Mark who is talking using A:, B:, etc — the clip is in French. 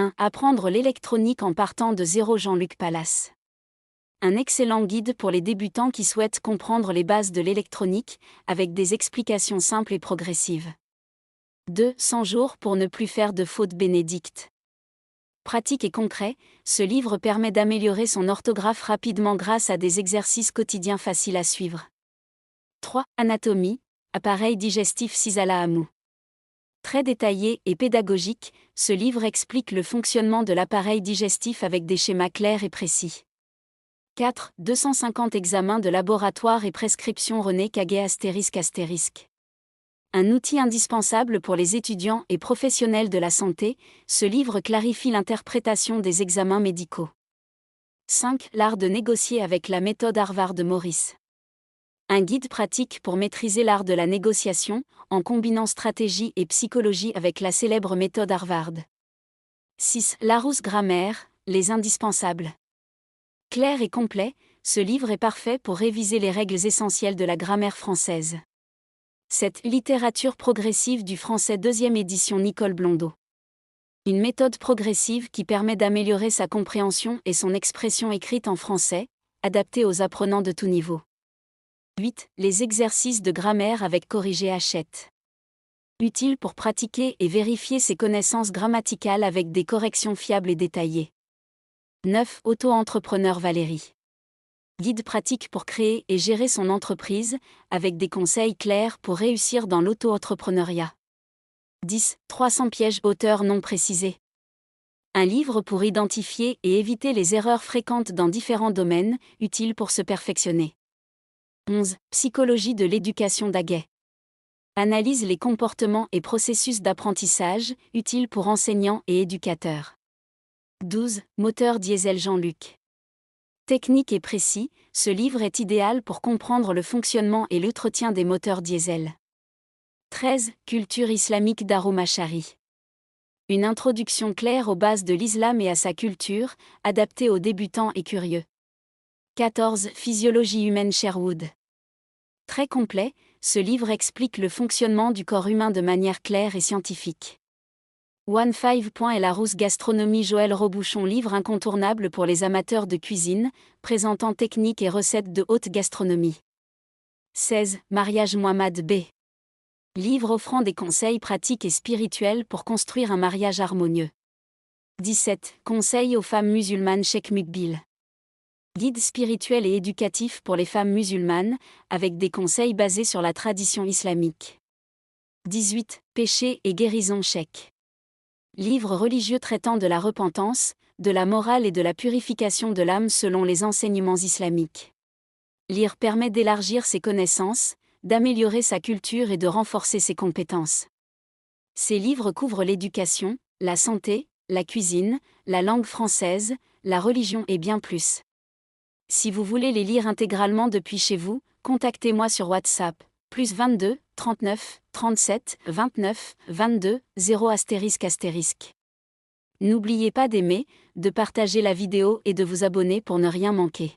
A: 1. Apprendre l'électronique en partant de zéro. Jean-Luc Pallas. Un excellent guide pour les débutants qui souhaitent comprendre les bases de l'électronique, avec des explications simples et progressives. 2. 100 jours pour ne plus faire de fautes. Bénédicte. Pratique et concret, ce livre permet d'améliorer son orthographe rapidement grâce à des exercices quotidiens faciles à suivre. 3. Anatomie, appareil digestif. Sisala Hamou. Très détaillé et pédagogique, ce livre explique le fonctionnement de l'appareil digestif avec des schémas clairs et précis. 4. 250 examens de laboratoire et prescriptions. René Caguet. Un outil indispensable pour les étudiants et professionnels de la santé, ce livre clarifie l'interprétation des examens médicaux. 5. L'art de négocier avec la méthode Harvard de Morris. Un guide pratique pour maîtriser l'art de la négociation, en combinant stratégie et psychologie avec la célèbre méthode Harvard. 6. Larousse Grammaire, les indispensables. Clair et complet, ce livre est parfait pour réviser les règles essentielles de la grammaire française. 7. Littérature progressive du français. 2e édition. Nicole Blondeau. Une méthode progressive qui permet d'améliorer sa compréhension et son expression écrite en français, adaptée aux apprenants de tout niveau. 8. Les exercices de grammaire avec Corrigé Hachette. Utile pour pratiquer et vérifier ses connaissances grammaticales avec des corrections fiables et détaillées. 9. Auto-entrepreneur. Valérie. Guide pratique pour créer et gérer son entreprise, avec des conseils clairs pour réussir dans l'auto-entrepreneuriat. 10. 300 pièges. Auteur non précisé. Un livre pour identifier et éviter les erreurs fréquentes dans différents domaines, utile pour se perfectionner. 11. Psychologie de l'éducation. Daguet. Analyse les comportements et processus d'apprentissage, utile pour enseignants et éducateurs. 12. Moteur diesel. Jean-Luc. Technique et précis, ce livre est idéal pour comprendre le fonctionnement et l'entretien des moteurs diesel. 13. Culture islamique. Darou Machari. Une introduction claire aux bases de l'islam et à sa culture, adaptée aux débutants et curieux. 14. Physiologie humaine. Sherwood. Très complet, ce livre explique le fonctionnement du corps humain de manière claire et scientifique. 15. Et Larousse Gastronomie. Joël Robuchon. Livre incontournable pour les amateurs de cuisine, présentant techniques et recettes de haute gastronomie. 16. Mariage. Mohamed B. Livre offrant des conseils pratiques et spirituels pour construire un mariage harmonieux. 17. Conseils aux femmes musulmanes. Cheikh Mukbil. Guide spirituel et éducatif pour les femmes musulmanes, avec des conseils basés sur la tradition islamique. 18. Péché et guérison. Cheikh. Livre religieux traitant de la repentance, de la morale et de la purification de l'âme selon les enseignements islamiques. Lire permet d'élargir ses connaissances, d'améliorer sa culture et de renforcer ses compétences. Ces livres couvrent l'éducation, la santé, la cuisine, la langue française, la religion et bien plus. Si vous voulez les lire intégralement depuis chez vous, contactez-moi sur WhatsApp, +22 39 37 29 22 0 ***. N'oubliez pas d'aimer, de partager la vidéo et de vous abonner pour ne rien manquer.